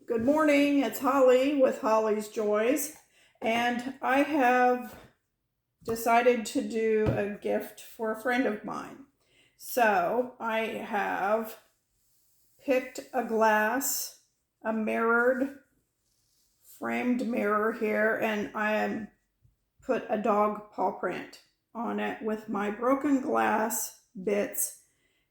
Good morning, it's Holly with Holly's Joys, and I have decided to do a gift for a friend of mine. So I have picked a glass, a mirrored, framed mirror here, and I am put a dog paw print on it with my broken glass bits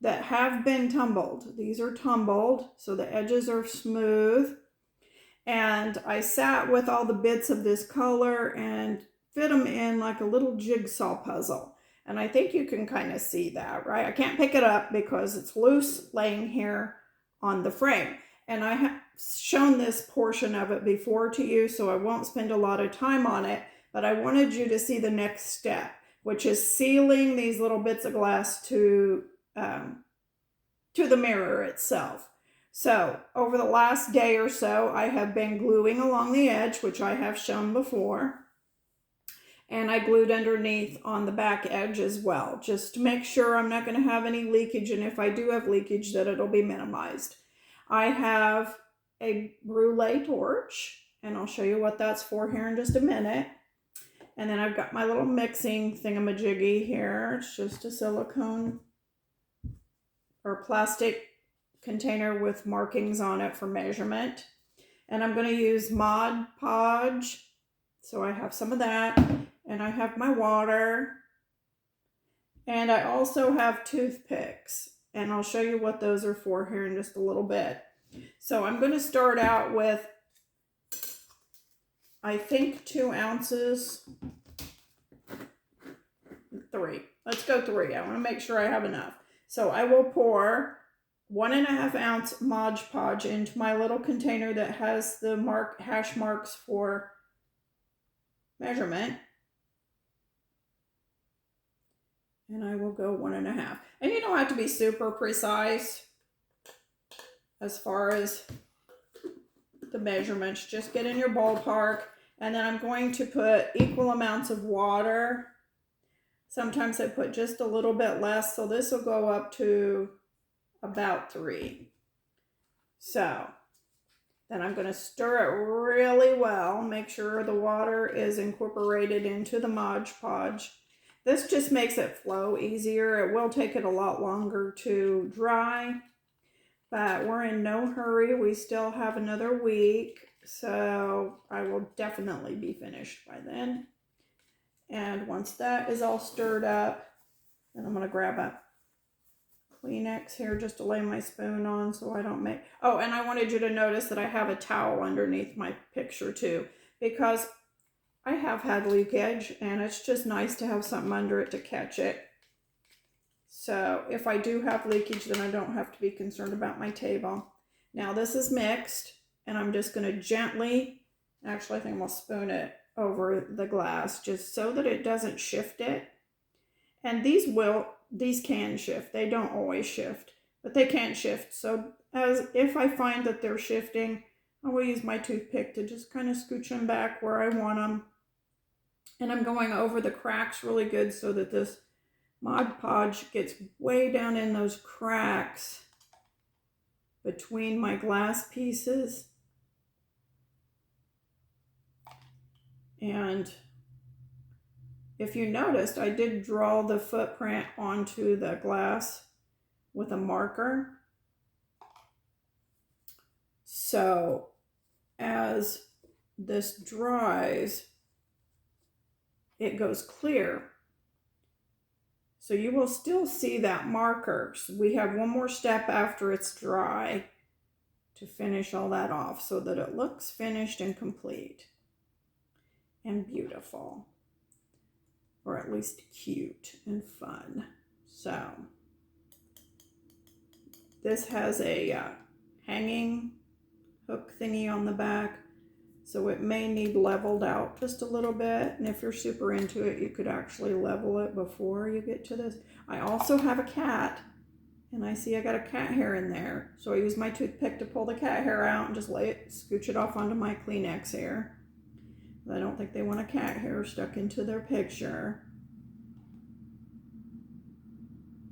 that have been tumbled. These are tumbled, so the edges are smooth. And I sat with all the bits of this color and fit them in like a little jigsaw puzzle. And I think you can kind of see that, right? I can't pick it up because it's loose laying here on the frame. And I have shown this portion of it before to you, so I won't spend a lot of time on it, but I wanted you to see the next step, which is sealing these little bits of glass to the mirror itself. So over the last day or so, I have been gluing along the edge, which I have shown before. And I glued underneath on the back edge as well, just to make sure I'm not going to have any leakage. And if I do have leakage, that it'll be minimized. I have a brulee torch, and I'll show you what that's for here in just a minute. And then I've got my little mixing thingamajiggy here. It's just a silicone or plastic container with markings on it for measurement. And I'm going to use Mod Podge. So I have some of that. And I have my water. And I also have toothpicks. And I'll show you what those are for here in just a little bit. So I'm going to start out with, I think, 2 ounces. 3. Let's go 3. I want to make sure I have enough. So I will pour 1.5 ounce Mod Podge into my little container that has the hash marks for measurement. And I will go 1.5. And you don't have to be super precise as far as the measurements. Just get in your ballpark. And then I'm going to put equal amounts of water. Sometimes I put just a little bit less. So this will go up to about 3. So then I'm going to stir it really well. Make sure the water is incorporated into the Mod Podge. This just makes it flow easier. It will take it a lot longer to dry, but we're in no hurry. We still have another week, so I will definitely be finished by then. And once that is all stirred up, then I'm going to grab a Kleenex here just to lay my spoon on so I don't make... Oh, and I wanted you to notice that I have a towel underneath my picture too, because I have had leakage and it's just nice to have something under it to catch it. So if I do have leakage, then I don't have to be concerned about my table. Now this is mixed and I'm just going to gently, actually I think I'm going to spoon it over the glass just so that it doesn't shift it. And these can shift. They don't always shift, but they can shift. So as if I find that they're shifting, I will use my toothpick to just kind of scooch them back where I want them. And I'm going over the cracks really good so that this Mod Podge gets way down in those cracks between my glass pieces. And if you noticed, I did draw the footprint onto the glass with a marker. So as this dries, it goes clear. So you will still see that marker. So we have one more step after it's dry to finish all that off so that it looks finished and complete and beautiful. Or at least cute and fun. So this has a hanging hook thingy on the back, so it may need leveled out just a little bit. And if you're super into it, you could actually level it before you get to this. I also have a cat, and I see I got a cat hair in there. So I use my toothpick to pull the cat hair out and just scooch it off onto my Kleenex here. I don't think they want a cat hair stuck into their picture.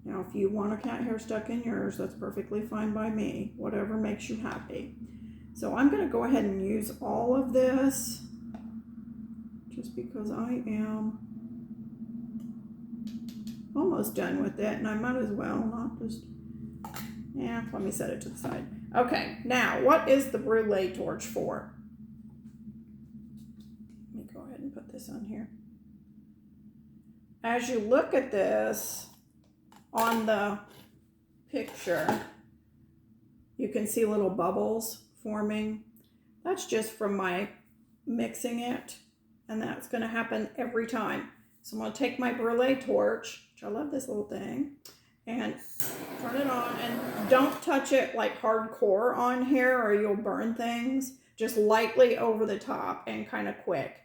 Now, if you want a cat hair stuck in yours, that's perfectly fine by me. Whatever makes you happy. So I'm going to go ahead and use all of this just because I am almost done with it, and I might as well not just, let me set it to the side. Okay, now what is the Brule torch for? Let me go ahead and put this on here. As you look at this on the picture, you can see little bubbles forming. That's just from my mixing it, and that's going to happen every time. So I'm going to take my Brule torch, which I love this little thing, and turn it on, and don't touch it like hardcore on here or you'll burn things. Just lightly over the top and kind of quick.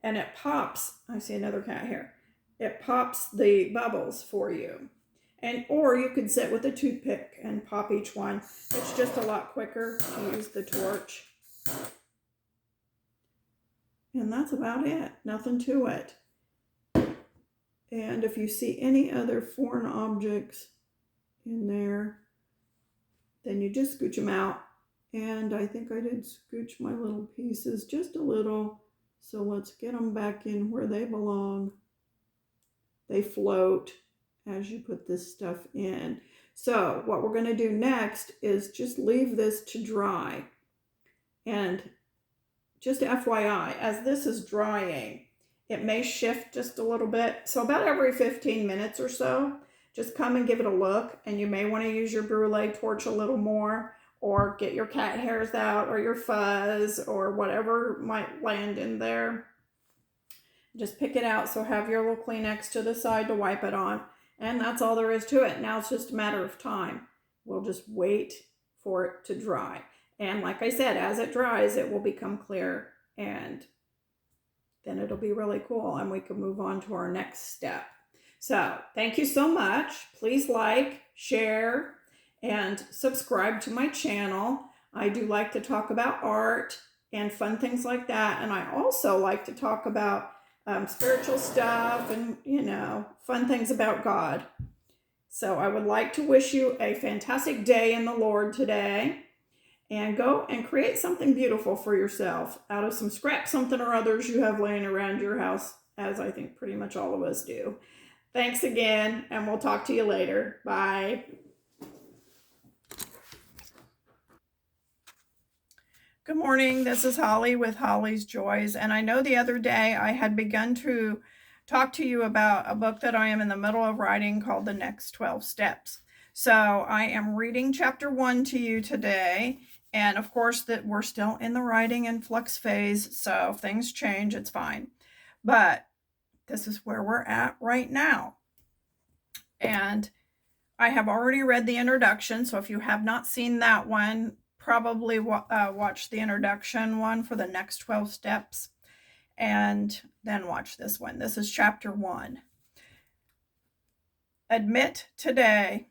And it pops, I see another cat here. It pops the bubbles for you. Or you could sit with a toothpick and pop each one. It's just a lot quicker to use the torch. And that's about it. Nothing to it. And if you see any other foreign objects in there, then you just scooch them out. And I think I did scooch my little pieces just a little. So let's get them back in where they belong. They float as you put this stuff in. So what we're going to do next is just leave this to dry. And just FYI, as this is drying, it may shift just a little bit. So about every 15 minutes or so, just come and give it a look. And you may want to use your Brule torch a little more, or get your cat hairs out, or your fuzz, or whatever might land in there. Just pick it out. So have your little Kleenex to the side to wipe it on. And that's all there is to it. Now it's just a matter of time. We'll just wait for it to dry. And like I said, as it dries, it will become clear, and then it'll be really cool, and we can move on to our next step. So thank you so much. Please like, share, and subscribe to my channel. I do like to talk about art and fun things like that. And I also like to talk about spiritual stuff and, fun things about God. So I would like to wish you a fantastic day in the Lord today. And go and create something beautiful for yourself out of some scrap something or others you have laying around your house, as I think pretty much all of us do. Thanks again, and we'll talk to you later. Bye. Good morning. This is Holly with Holly's Joys. And I know the other day I had begun to talk to you about a book that I am in the middle of writing called The Next 12 Steps. So I am reading chapter 1 to you today. And of course that we're still in the writing and flux phase, so if things change, it's fine. But this is where we're at right now. And I have already read the introduction, so if you have not seen that one, probably watch the introduction one for the next 12 steps, and then watch this one. This is chapter 1. Admit today.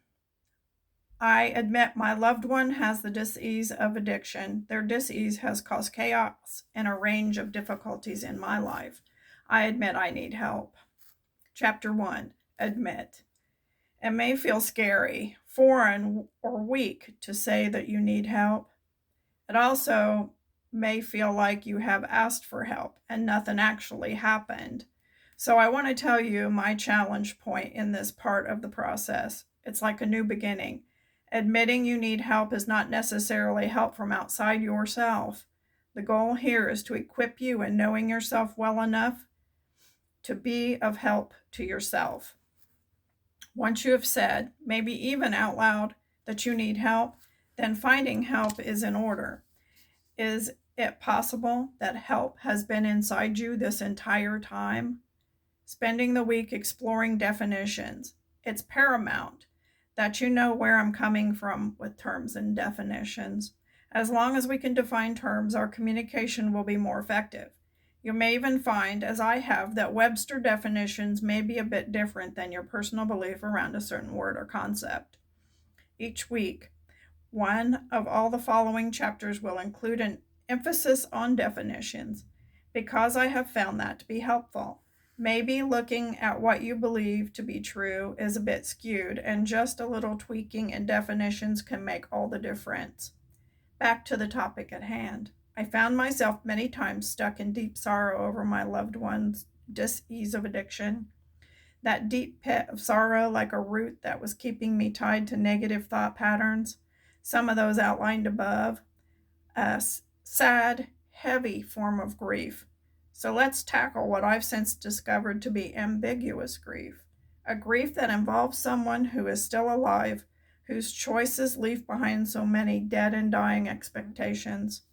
I admit my loved one has the dis-ease of addiction. Their dis-ease has caused chaos and a range of difficulties in my life. I admit I need help. Chapter 1. Admit. It may feel scary, foreign, or weak to say that you need help. It also may feel like you have asked for help and nothing actually happened. So I want to tell you my challenge point in this part of the process. It's like a new beginning. Admitting you need help is not necessarily help from outside yourself. The goal here is to equip you in knowing yourself well enough to be of help to yourself. Once you have said, maybe even out loud, that you need help, then finding help is in order. Is it possible that help has been inside you this entire time? Spending the week exploring definitions. It's paramount that you know where I'm coming from with terms and definitions. As long as we can define terms, our communication will be more effective. You may even find, as I have, that Webster definitions may be a bit different than your personal belief around a certain word or concept. Each week, one of all the following chapters will include an emphasis on definitions, because I have found that to be helpful. Maybe looking at what you believe to be true is a bit skewed, and just a little tweaking in definitions can make all the difference. Back to the topic at hand. I found myself many times stuck in deep sorrow over my loved one's dis-ease of addiction. That deep pit of sorrow, like a root that was keeping me tied to negative thought patterns, some of those outlined above, a sad, heavy form of grief. So let's tackle what I've since discovered to be ambiguous grief, a grief that involves someone who is still alive, whose choices leave behind so many dead and dying expectations.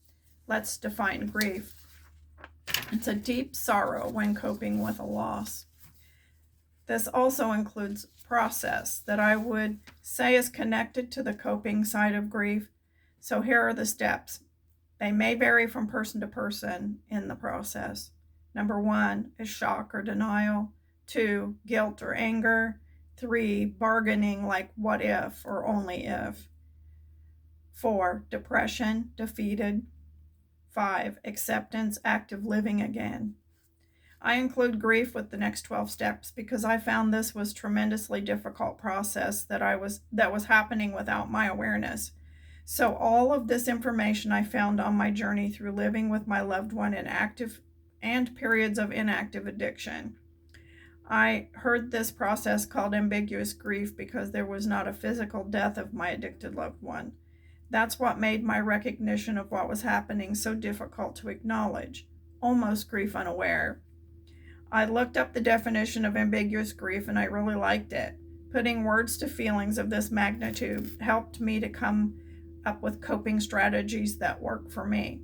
Let's define grief. It's a deep sorrow when coping with a loss. This also includes process that I would say is connected to the coping side of grief. So here are the steps. They may vary from person to person in the process. Number 1 is shock or denial. 2, guilt or anger. 3, bargaining, like what if or only if. 4, depression, defeated. 5, acceptance, active living again. I include grief with the next 12 steps because I found this was a tremendously difficult process that was happening without my awareness. So all of this information I found on my journey through living with my loved one in active and periods of inactive addiction. I heard this process called ambiguous grief because there was not a physical death of my addicted loved one. That's what made my recognition of what was happening so difficult to acknowledge, almost grief unaware. I looked up the definition of ambiguous grief and I really liked it. Putting words to feelings of this magnitude helped me to come up with coping strategies that work for me.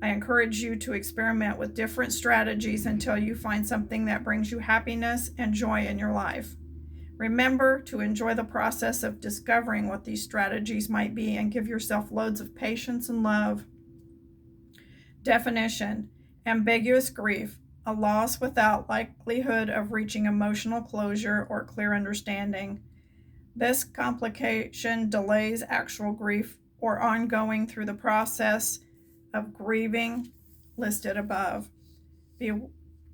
I encourage you to experiment with different strategies until you find something that brings you happiness and joy in your life. Remember to enjoy the process of discovering what these strategies might be and give yourself loads of patience and love. Definition: ambiguous grief, a loss without likelihood of reaching emotional closure or clear understanding. This complication delays actual grief or ongoing through the process of grieving listed above.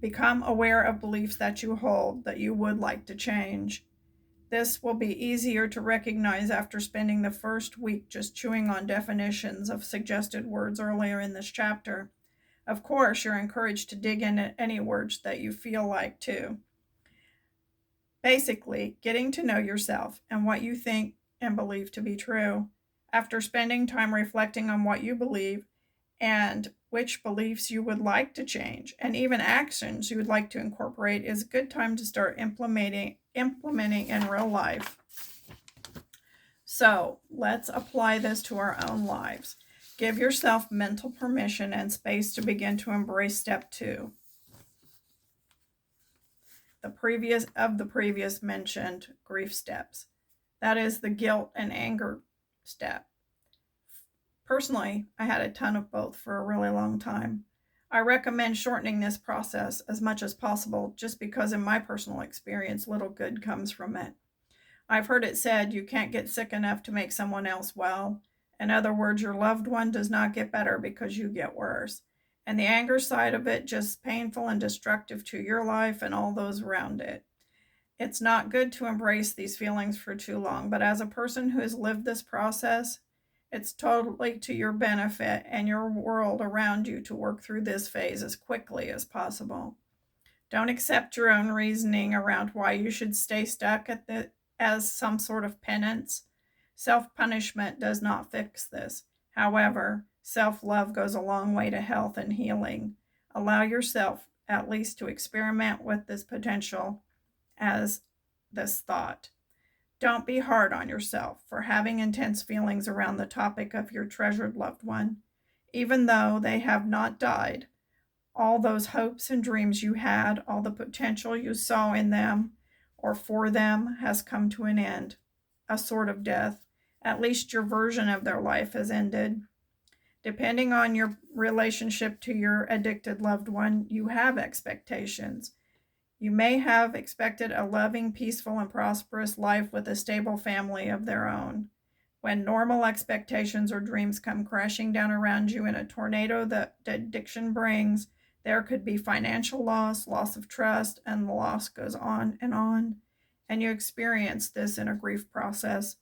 Become aware of beliefs that you hold that you would like to change. This will be easier to recognize after spending the first week just chewing on definitions of suggested words earlier in this chapter. Of course, you're encouraged to dig into any words that you feel like too. Basically, getting to know yourself and what you think and believe to be true. After spending time reflecting on what you believe and which beliefs you would like to change, and even actions you would like to incorporate, is a good time to start implementing in real life. So let's apply this to our own lives. Give yourself mental permission and space to begin to embrace step 2. The previous mentioned grief steps. That is the guilt and anger step. Personally, I had a ton of both for a really long time. I recommend shortening this process as much as possible just because in my personal experience, little good comes from it. I've heard it said you can't get sick enough to make someone else well. In other words, your loved one does not get better because you get worse. And the anger side of it just painful and destructive to your life and all those around it. It's not good to embrace these feelings for too long, but as a person who has lived this process, it's totally to your benefit and your world around you to work through this phase as quickly as possible. Don't accept your own reasoning around why you should stay stuck as some sort of penance. Self-punishment does not fix this. However, self-love goes a long way to health and healing. Allow yourself at least to experiment with this potential as this thought. Don't be hard on yourself for having intense feelings around the topic of your treasured loved one. Even though they have not died, all those hopes and dreams you had, all the potential you saw in them or for them has come to an end, a sort of death. At least your version of their life has ended. Depending on your relationship to your addicted loved one, you have expectations. You may have expected a loving, peaceful, and prosperous life with a stable family of their own. When normal expectations or dreams come crashing down around you in a tornado that addiction brings, there could be financial loss, loss of trust, and the loss goes on, and you experience this in a grief process.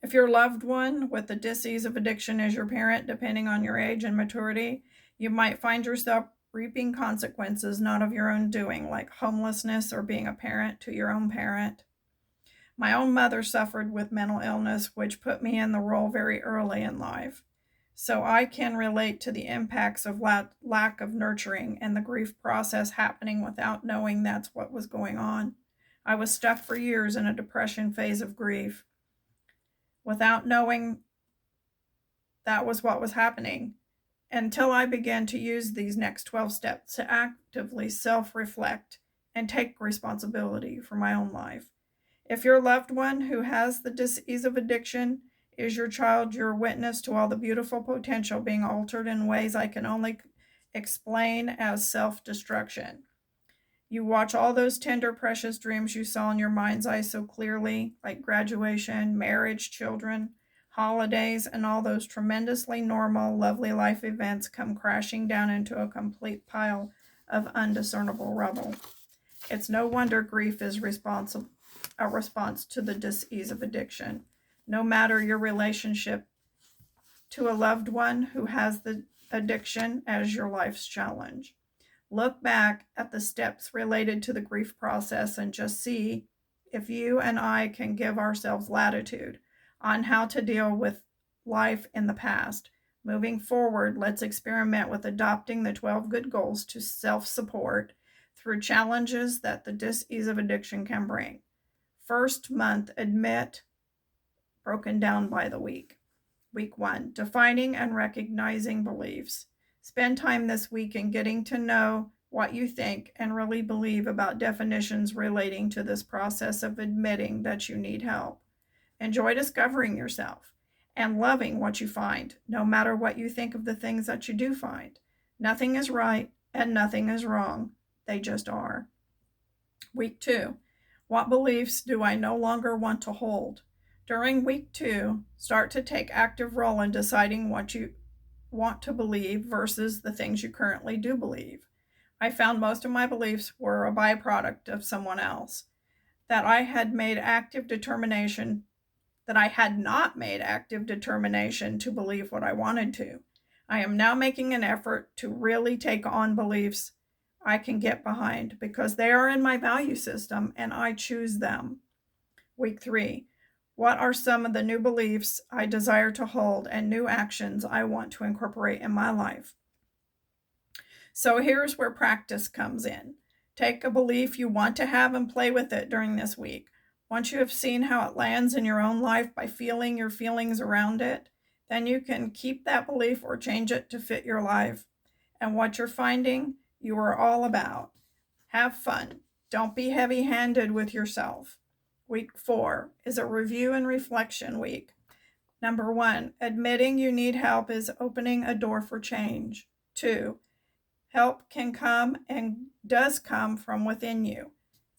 If your loved one with the disease of addiction is your parent, depending on your age and maturity, you might find yourself reaping consequences not of your own doing, like homelessness or being a parent to your own parent. My own mother suffered with mental illness, which put me in the role very early in life. So I can relate to the impacts of lack of nurturing and the grief process happening without knowing that's what was going on. I was stuck for years in a depression phase of grief without knowing that was what was happening, until I began to use these next 12 steps to actively self-reflect and take responsibility for my own life. If your loved one who has the disease of addiction is your child, you're a witness to all the beautiful potential being altered in ways I can only explain as self-destruction. You watch all those tender, precious dreams you saw in your mind's eye so clearly, like graduation, marriage, children, holidays, and all those tremendously normal, lovely life events come crashing down into a complete pile of undiscernible rubble. It's no wonder grief is a response to the disease of addiction. No matter your relationship to a loved one who has the addiction as your life's challenge. Look back at the steps related to the grief process and just see if you and I can give ourselves latitude on how to deal with life in the past. Moving forward, let's experiment with adopting the 12 good goals to self-support through challenges that the disease of addiction can bring. First month, admit, broken down by the week. Week 1, defining and recognizing beliefs. Spend time this week in getting to know what you think and really believe about definitions relating to this process of admitting that you need help. Enjoy discovering yourself and loving what you find, no matter what you think of the things that you do find. Nothing is right and nothing is wrong. They just are. Week 2, what beliefs do I no longer want to hold? During week 2, start to take active role in deciding what you want to believe versus the things you currently do believe. I found most of my beliefs were a byproduct of someone else, that I had not made active determination to believe what I wanted to. I am now making an effort to really take on beliefs I can get behind because they are in my value system and I choose them. Week 3, what are some of the new beliefs I desire to hold and new actions I want to incorporate in my life? So here's where practice comes in. Take a belief you want to have and play with it during this week. Once you have seen how it lands in your own life by feeling your feelings around it, then you can keep that belief or change it to fit your life and what you're finding you are all about. Have fun. Don't be heavy-handed with yourself. Week 4 is a review and reflection week. Number 1, admitting you need help is opening a door for change. 2, help can come and does come from within you.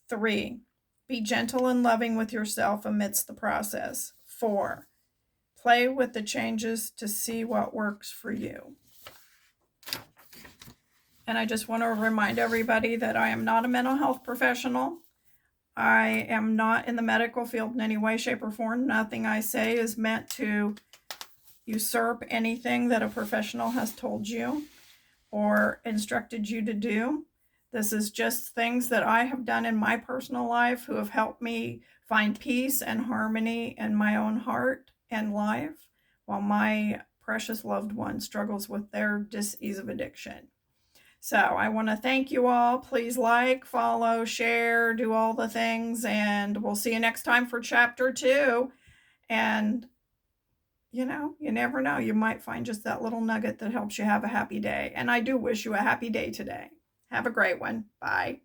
3, be gentle and loving with yourself amidst the process. 4, play with the changes to see what works for you. And I just want to remind everybody that I am not a mental health professional. I am not in the medical field in any way, shape, or form. Nothing I say is meant to usurp anything that a professional has told you or instructed you to do. This is just things that I have done in my personal life who have helped me find peace and harmony in my own heart and life while my precious loved one struggles with their disease of addiction. So I want to thank you all. Please like, follow, share, do all the things, and we'll see you next time for chapter 2. And, you never know. You might find just that little nugget that helps you have a happy day. And I do wish you a happy day today. Have a great one. Bye.